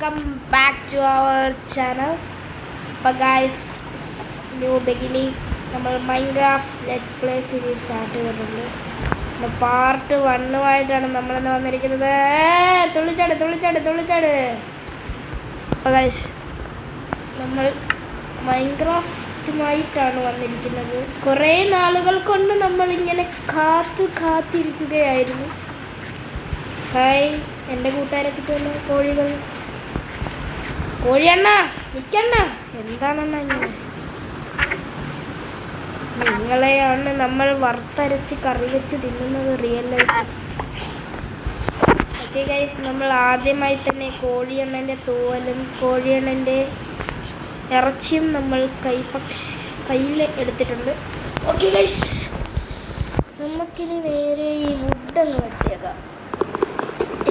Welcome back to our channel. അപ്പോൾ guys, new beginning നമ്മൾ Minecraft let's play series start ചെയ്തിട്ടുണ്ട്. Part 1 നമ്മളിന്ന് വന്നിരിക്കുന്നത്. തുള്ളിച്ചാട്. അപ്പോൾ ഗൈസ്, നമ്മൾ മൈൻക്രാഫ്റ്റുമായിട്ടാണ് വന്നിരിക്കുന്നത്. കുറേ നാളുകൾ കൊണ്ട് നമ്മളിങ്ങനെ കാത്തിരിക്കുകയായിരുന്നു. ഹായ് എൻ്റെ കൂട്ടുകാരെ കിട്ടുമല്ലോ. കോഴിയണ്ണ നിൽക്കണ്ണ, എന്താണെണ്ണ ഇങ്ങനെ? നിങ്ങളെയാണ് നമ്മൾ വറുത്തരച്ച് കറി വെച്ച് തിന്നുന്നത് റിയൽ ലൈഫ്. ഓക്കെ ഗൈസ്, നമ്മൾ ആദ്യമായി തന്നെ കോഴിയണ്ണൻ്റെ തൂവലും കോഴിയണ്ണൻ്റെ ഇറച്ചിയും നമ്മൾ കയ്യിൽ എടുത്തിട്ടുണ്ട്. ഓക്കെ ഗൈസ്, നമുക്കിനി നേരെ ഈ വുഡങ്ങ് വെട്ടിയേക്കാം.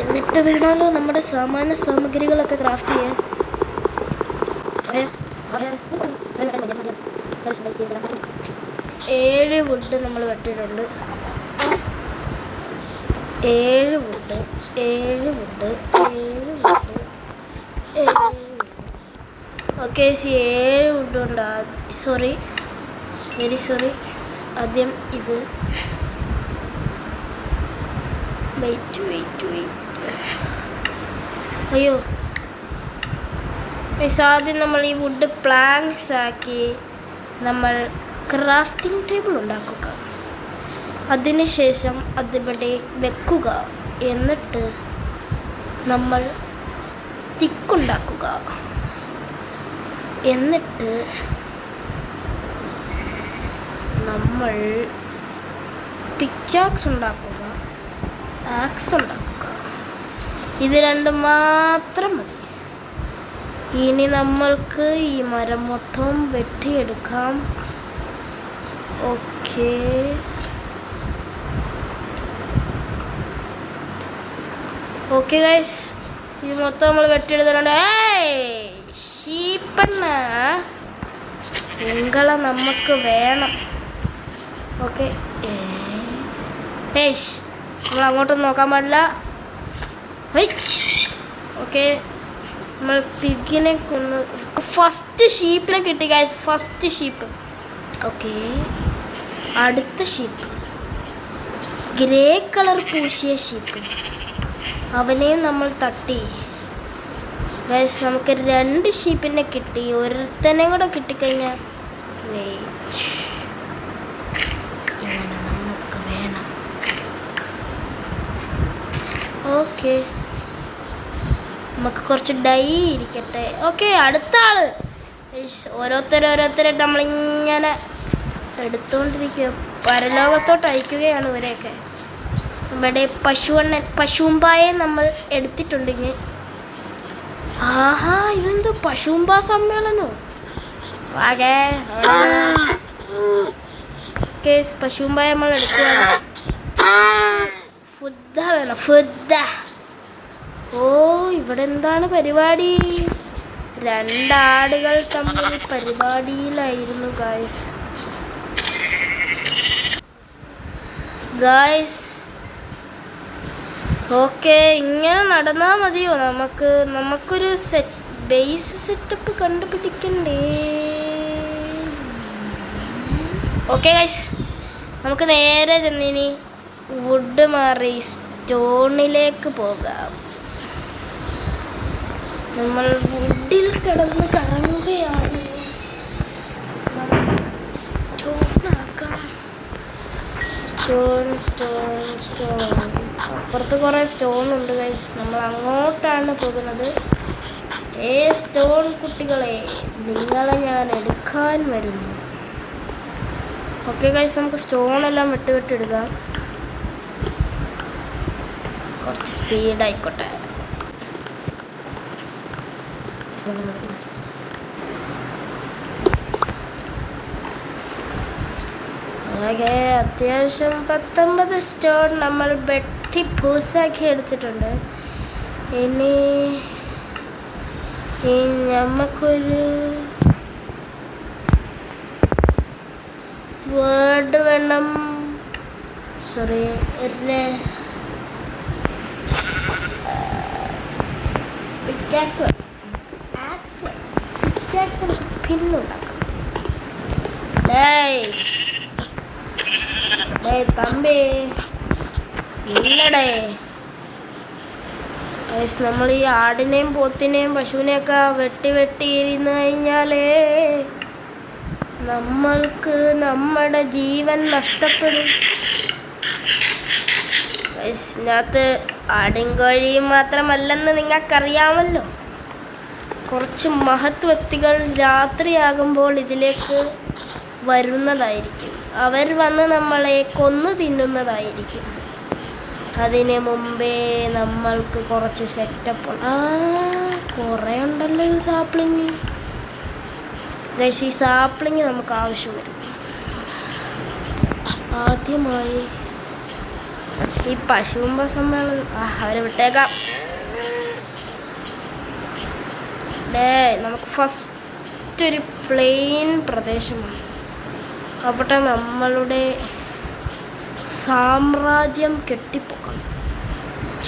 എന്നിട്ട് വേണമല്ലോ നമ്മുടെ സാമാന്യ സാമഗ്രികളൊക്കെ ക്രാഫ്റ്റ് ചെയ്യാൻ. 7 വുഡ് നമ്മൾ വെട്ടിയിട്ടുണ്ട്. 7 വുഡ്. ഓക്കെ, 7 വുഡ് ഉണ്ട്. Very sorry. ആദ്യം ഇത് വെയിറ്റ്. അയ്യോ, ആദ്യം നമ്മൾ ഈ വുഡ് പ്ലാങ്ക്സ് ആക്കി നമ്മൾ ക്രാഫ്റ്റിംഗ് ടേബിൾ ഉണ്ടാക്കുക. അതിനുശേഷം അതിവിടെ വെക്കുക. എന്നിട്ട് നമ്മൾ സ്റ്റിക്ക് ഉണ്ടാക്കുക. എന്നിട്ട് നമ്മൾ പിക്കാക്സ് ഉണ്ടാക്കുക, ആക്സ് ഉണ്ടാക്കുക. ഇത് രണ്ടും മാത്രം മതി. ഇനി നമ്മൾക്ക് ഈ മരം മൊത്തം വെട്ടിയെടുക്കാം. ഓക്കെ ഗൈസ്, ഇത് മൊത്തം നമ്മൾ വെട്ടിയെടുത്തിട്ടുണ്ട്. ഷീപ്പണ്ണ നിങ്ങളെ നമുക്ക് വേണം. ഓക്കെ, നമ്മൾ അങ്ങോട്ടൊന്നും നോക്കാൻ പാടില്ല. ഓക്കെ, നമ്മൾ പിഗിനെ കൊന്ന് ഫസ്റ്റ് ഷീപ്പിനെ കിട്ടി ഗൈസ്. First sheep. ഓക്കെ, അടുത്ത ഷീപ്പ് ഗ്രേ കളർ പൂശിയ ഷീപ്പ്. അവനെയും നമ്മൾ തട്ടി ഗൈസ്. നമുക്ക് 2 ഷീപ്പിനെ കിട്ടി. ഒരുത്തനെ കൂടെ കിട്ടിക്കഴിഞ്ഞാൽ ഇങ്ങനെ നമുക്ക് വേണം. ഓക്കെ, നമുക്ക് കുറച്ച് ഡൈ ഇരിക്കട്ടെ. ഓക്കെ, അടുത്ത ആള്. ഓരോരുത്തരായിട്ട് നമ്മളിങ്ങനെ എടുത്തുകൊണ്ടിരിക്കുക. പരലോകത്തോട്ട് അയക്കുകയാണ് ഇവരെയൊക്കെ. ഇവിടെ പശുമ്പായെ നമ്മൾ എടുത്തിട്ടുണ്ടെങ്കിൽ. ആഹാ, ഇതെന്ത് പശുമ്പാ സമ്മേളനോ? പശുമ്പായ നമ്മൾ എടുക്കുകയാണ്. ഫുഡ് വേണം. ഇവിടെ എന്താണ് പരിപാടി? 2 ആടുകൾ തമ്മിൽ പരിപാടിയിലായിരുന്നു ഗായ്സ്. ഓക്കെ, ഇങ്ങനെ നടന്നാൽ മതിയോ? നമുക്കൊരു ബേസ് സെറ്റപ്പ് കണ്ടുപിടിക്കണ്ടേ? ഓക്കെ ഗായ്സ്, നമുക്ക് നേരെ ചെന്നിനി വുഡ് മാറി സ്റ്റോണിലേക്ക് പോകാം. നമ്മൾ വുഡിൽ കിടന്ന് കറങ്ങുകയാണ്. സ്റ്റോൺ. അപ്പുറത്ത് കുറേ സ്റ്റോൺ ഉണ്ട് ഗൈസ്. നമ്മൾ അങ്ങോട്ടാണ് പോകുന്നത്. സ്റ്റോൺ കുട്ടികളെ, നിങ്ങളെ ഞാൻ എടുക്കാൻ വരുന്നു. ഓക്കെ ഗൈസ്, നമുക്ക് സ്റ്റോണെല്ലാം വെട്ടിയെടുക്കാം. കുറച്ച് സ്പീഡായിക്കോട്ടെ. അത്യാവശ്യം 19 സ്റ്റോൺ നമ്മൾ വെട്ടി പൂസാക്കി എടുത്തിട്ടുണ്ട്. ഇനി നമുക്കൊരു വേർഡ് വേണം. പിക്കാക്സ് വേണം. പിക്കാക്സ് നമുക്ക് പിന്നുണ്ടാക്കാം. ഡേയ് തമ്പി ഇല്ലടേ. നമ്മൾ ഈ ആടിനെയും പോത്തിനെയും പശുവിനെയൊക്കെ വെട്ടിയിരുന്ന് കഴിഞ്ഞാലേ നമ്മൾക്ക് നമ്മുടെ ജീവൻ നഷ്ടപ്പെടും. ഇതിനകത്ത് ആടും കോഴിയും മാത്രമല്ലെന്ന് നിങ്ങൾക്കറിയാമല്ലോ. കുറച്ച് മഹത് വ്യക്തികൾ രാത്രിയാകുമ്പോൾ ഇതിലേക്ക് വരുന്നതായിരിക്കും. അവർ വന്ന് നമ്മളെ കൊന്നു തിന്നുന്നതായിരിക്കും. അതിന് മുമ്പേ നമ്മൾക്ക് കുറച്ച് സെറ്റപ്പ് കുറേ ഉണ്ടല്ലോ ഈ സാപ്ലിങ്. ഗൈസ്, ഈ സാപ്ലിങ് നമുക്ക് ആവശ്യം വരും. ആദ്യമായി ഈ പശുമ്പ സമ്മേളനം അവരെ വിട്ടേക്കാം. നമുക്ക് ഫസ്റ്റ് ഒരു പ്ലെയിൻ പ്രദേശമാണ്. അവിടെ നമ്മളുടെ സാമ്രാജ്യം കെട്ടിപ്പൊക്കണം.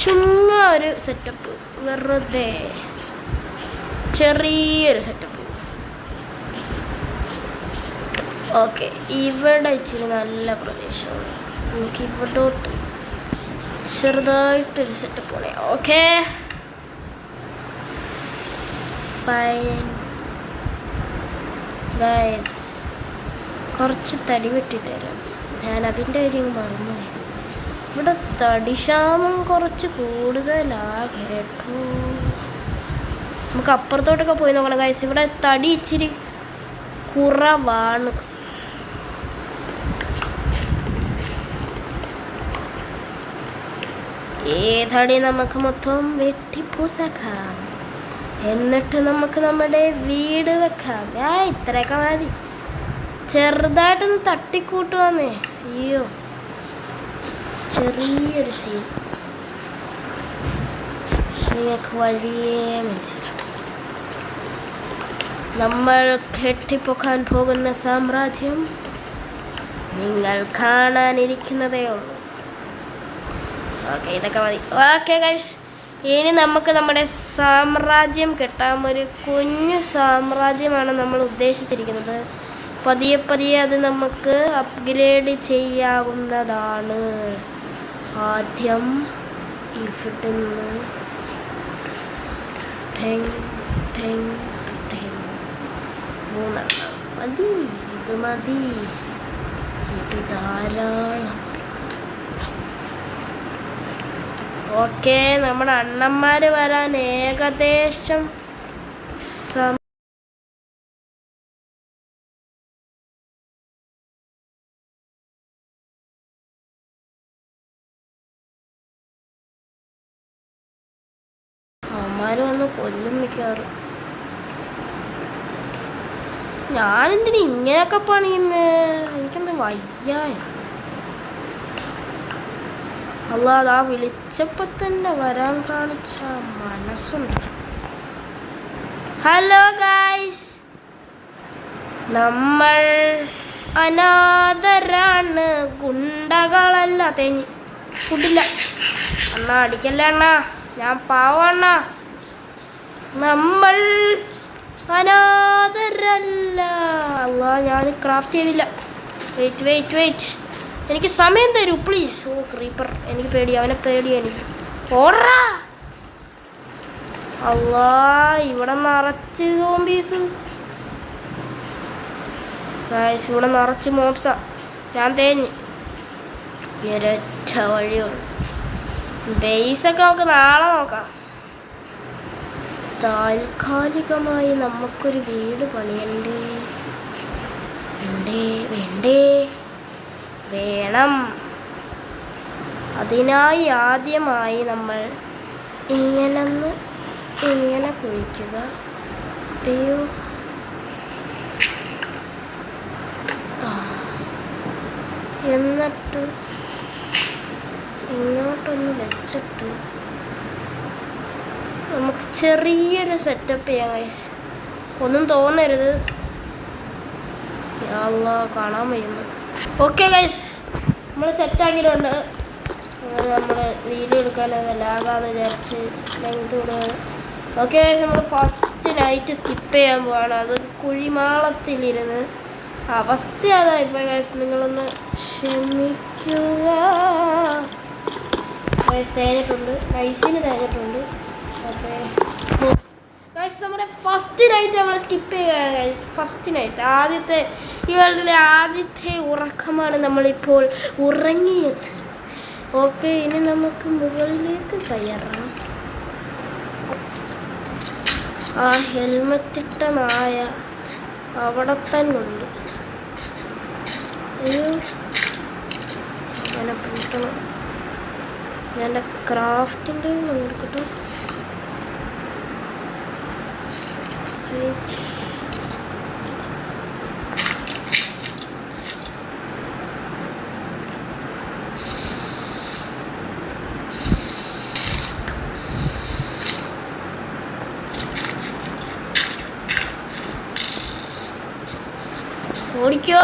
ചുമ്മാ ഒരു സെറ്റപ്പ്, വെറുതെ ചെറിയൊരു സെറ്റപ്പ്. ഓക്കെ, ഇവിടെ ഇച്ചിരി നല്ല പ്രദേശമാണ്. നമുക്ക് ഇവിടോട്ട് ചെറുതായിട്ടൊരു സെറ്റപ്പ് ആണ്. ഓക്കെ ഫൈൻ ഗൈസ്, കുറച്ച് തടി വെട്ടിട്ട് തരാം. ഞാൻ അതിൻ്റെ കാര്യം മറന്നുപോയി. ഇവിടെ തടിക്ഷാമം കുറച്ച് കൂടുതലാ കേട്ടോ. നമുക്ക് അപ്പുറത്തോട്ടൊക്കെ പോയി നോക്കണം ഗൈസ്. ഇവിടെ തടി ഇച്ചിരി കുറവാണ്. ഈ തടി നമുക്ക് മൊത്തം വെട്ടിപ്പൂസാക്കാം. എന്നിട്ട് നമുക്ക് നമ്മുടെ വീട് വെക്കാം. ഇത്രയൊക്കെ മതി. ചെറുതായിട്ടൊന്ന് തട്ടിക്കൂട്ടുവാന്നേ. അയ്യോ, ചെറിയൊരു സീൻ നിങ്ങൾക്ക് വഴിയേ മനസ്സിലാവും. നമ്മൾ കെട്ടിപ്പൊക്കാൻ പോകുന്ന സാമ്രാജ്യം നിങ്ങൾ കാണാനിരിക്കുന്നതേ ഉള്ളൂ. ഓക്കെ, ഇതൊക്കെ മതി. ഓക്കെ ഗൈസ്, ഇനി നമുക്ക് നമ്മുടെ സാമ്രാജ്യം കെട്ടാം. ഒരു കുഞ്ഞു സാമ്രാജ്യമാണ് നമ്മൾ ഉദ്ദേശിച്ചിരിക്കുന്നത്. പതിയെ പതിയെ അത് നമുക്ക് അപ്ഗ്രേഡ് ചെയ്യാവുന്നതാണ്. ആദ്യം ഇവിടുന്ന് മൂന്നെണ്ണം മതി. ഇത് മതി, ഇത് ധാരാളം. ഓക്കെ, നമ്മുടെ അണ്ണന്മാർ വരാൻ ഏകദേശം അമ്മമാർ വന്ന് കൊല്ലും മിക്കാറും. ഞാനെന്തിന് ഇങ്ങനെയൊക്കെ പണിയുന്നേ? എനിക്കെന്താ വയ്യായ? അല്ലാതെ ആ വിളിച്ചപ്പോൾ തന്നെ വരാൻ കാണിച്ച മനസ്സുണ്ട്. ഹലോ ഗൈസ്, നമ്മൾ അനാഥരാണ്, ഗുണ്ടകളല്ല. തേഞ്ഞ് ഫുഡില്ല അണ്ണാ, അടിക്കല്ലേ അണ്ണാ, ഞാൻ പാവണ്ണ. നമ്മൾ അനാഥരല്ല. അല്ലാ, ഞാൻ ക്രാഫ്റ്റ് ചെയ്തില്ല. വെയിറ്റ്, എനിക്ക് സമയം തരൂ പ്ലീസ്. ഓ ക്രീപ്പർ, എനിക്ക് പേടി, അവനെ പേടി എനിക്ക്. ഓടാ. അല്ലാ, ഇവിടെ നിറച്ച് സോംബീസ്. ഇവിടെ നിറച്ച് മോബ്സാ. ഞാൻ തേഞ്ഞ്. ഒരൊറ്റ വഴിയുള്ളൂ. ബേസൊക്കെ നമുക്ക് നാളെ നോക്കാം. താൽക്കാലികമായി നമുക്കൊരു വീട് പണിയണ്ടേ? വേണം. അതിനായി ആദ്യമായി നമ്മൾ ഇങ്ങനെ കുഴിക്കുക. അയ്യോ, എന്നിട്ട് ഇങ്ങോട്ടൊന്ന് വെച്ചിട്ട് നമുക്ക് ചെറിയൊരു സെറ്റപ്പ് ചെയ്യാം ഗൈസ്. ഒന്നും തോന്നരുത്. കാണാൻ വയ്യുന്നു. ഓക്കെ ഗൈസ്, നമ്മൾ സെറ്റാക്കിയിട്ടുണ്ട്. നമ്മൾ വീഡിയോ എടുക്കാനത് ലാഗാന്ന് വിചാരിച്ച് ലെങ്ത് ഓക്കെ നമ്മൾ ഫസ്റ്റ് നൈറ്റ് സ്കിപ്പ് ചെയ്യാൻ പോവാണ്. അത് കുഴിമാളത്തിലിരുന്ന് അവസ്ഥ അതായിപ്പോൾ ഗൈസ്, നിങ്ങളൊന്ന് ക്ഷമിക്കുക. തേഞ്ഞിട്ടുണ്ട്, നൈസിന് തേഞ്ഞിട്ടുണ്ട്. ഓക്കെ ഗൈസ്, നമ്മുടെ ഫസ്റ്റ് നൈറ്റ് നമ്മൾ സ്കിപ്പ് ചെയ്യുകയാണ് ഗൈസ്. ഫസ്റ്റ് നൈറ്റ്, ആദ്യത്തെ ഈ വേൾഡിലെ ആദ്യത്തെ ഉറക്കമാണ് നമ്മളിപ്പോൾ ഉറങ്ങിയത്. ഓക്കെ, ഇനി നമുക്ക് മുകളിലേക്ക് കയറാം. ആ ഹെൽമെറ്റ് ഇട്ട നായ അവിടെ തന്നെ ഉണ്ട്. അങ്ങനെ പൂട്ടണം. ഞാൻ എൻ്റെ ക്രാഫ്റ്റിൻ്റെ നോക്കട്ടെ. ഓടിക്കോ.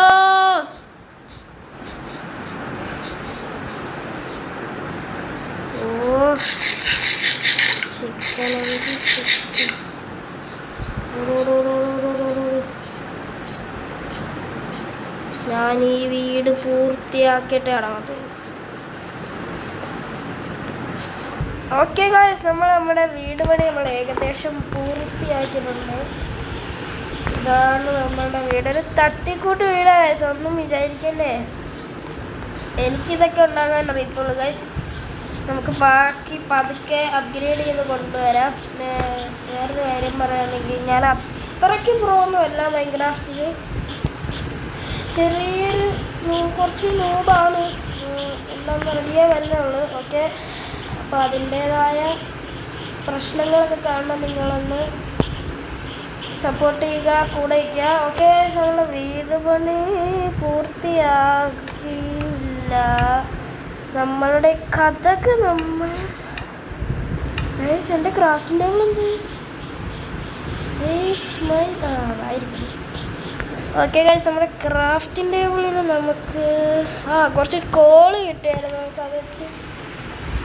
ഞാൻ ഈ വീട് പൂർത്തിയാക്കിയിട്ട് ഇറങ്ങത്തുള്ളൂ. ഓക്കെ ഗായ്സ്, നമ്മുടെ വീട് പണി നമ്മൾ ഏകദേശം പൂർത്തിയാക്കിയിട്ടുണ്ട്. ഇതാണ് നമ്മളുടെ വീട്. ഒരു തട്ടിക്കൂട്ട് വീട് ഗായ്സ്, ഒന്നും വിചാരിക്കല്ലേ. എനിക്കിതൊക്കെ ഉണ്ടാകാൻ അറിയത്തുള്ളൂ ഗായ്സ്. നമുക്ക് ബാക്കി പതുക്കെ അപ്ഗ്രേഡ് ചെയ്ത് കൊണ്ടുവരാം. വേറൊരു കാര്യം പറയുകയാണെങ്കിൽ, ഞാൻ അത്രയ്ക്ക് പ്രോയൊന്നുമല്ല മൈൻക്രാഫ്റ്റിൽ. ചെറിയൊരു കുറച്ച് നൂബാണ്. എല്ലാം റെഡിയായി വരുന്നുള്ളൂ. ഓക്കെ, അപ്പോൾ അതിൻ്റേതായ പ്രശ്നങ്ങളൊക്കെ കാണണം. നിങ്ങളൊന്ന് സപ്പോർട്ട് ചെയ്യുക, കൂടെ വയ്ക്കുക. ഓക്കെ, നമ്മൾ വീട് പണി പൂർത്തിയാക്കിയില്ല. നമ്മളുടെ കഥക്ക് നമ്മൾ എൻ്റെ ക്രാഫ്റ്റിംഗ് ടേബിൾ എന്ത് ആയിരിക്കും. ഓക്കെ ഗൈസ്, നമ്മുടെ ക്രാഫ്റ്റിംഗ് ടേബിളിൽ നമുക്ക് കുറച്ച് കോള് കിട്ടിയായിരുന്നു. നമുക്ക് അത് വെച്ച്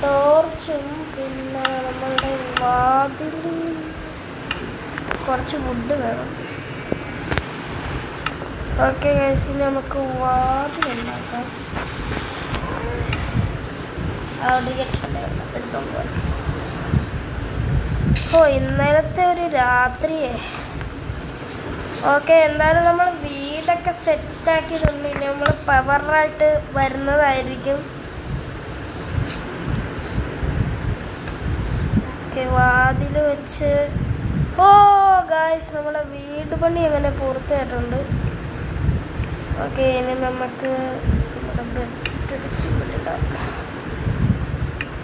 ടോർച്ചും പിന്നെ നമ്മളുടെ വാതിൽ കുറച്ച് ഫുഡ് വേണം. ഓക്കെ ഗൈസ്, ഇനി നമുക്ക് വാതിൽ ഉണ്ടാക്കാം. എടുത്തോണ്ട് ഇന്നലത്തെ ഒരു രാത്രിയേ. ഓക്കെ, എന്തായാലും നമ്മൾ വീടൊക്കെ സെറ്റാക്കിയിട്ടുണ്ട്. ഇനി നമ്മൾ പവറായിട്ട് വരുന്നതായിരിക്കും. ഓക്കെ, വാതിൽ വെച്ച് ഗായ്സ്, നമ്മുടെ വീട് പണി അങ്ങനെ പൂർത്തിയായിട്ടുണ്ട്. ഓക്കെ, ഇനി നമുക്ക് നമ്മുടെ ബെഡ് എടുത്തിടാം.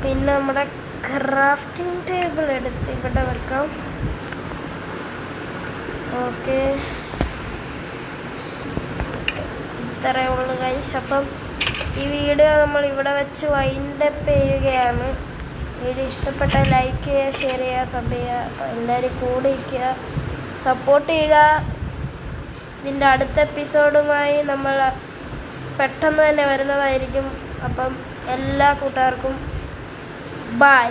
പിന്നെ നമ്മുടെ ക്രാഫ്റ്റിംഗ് ടേബിൾ എടുത്ത് ഇവിടെ വെക്കാം. ഓക്കെ, ഇത്രയേ ഉള്ളൂ ഗൈസ്. അപ്പം ഈ വീഡിയോ നമ്മൾ ഇവിടെ വെച്ച് വൈൻഡപ്പ് ചെയ്യുകയാണ്. വീഡിയോ ഇഷ്ടപ്പെട്ട ലൈക്ക് ചെയ്യുക, ഷെയർ ചെയ്യുക, സബ് ചെയ്യുക. അപ്പോൾ എല്ലാവരും കൂടെ ഇരിക്കുക, സപ്പോർട്ട് ചെയ്യുക. ഇതിൻ്റെ അടുത്ത എപ്പിസോഡുമായി നമ്മൾ പെട്ടെന്ന് തന്നെ വരുന്നതായിരിക്കും. അപ്പം എല്ലാ കൂട്ടുകാർക്കും ബൈ.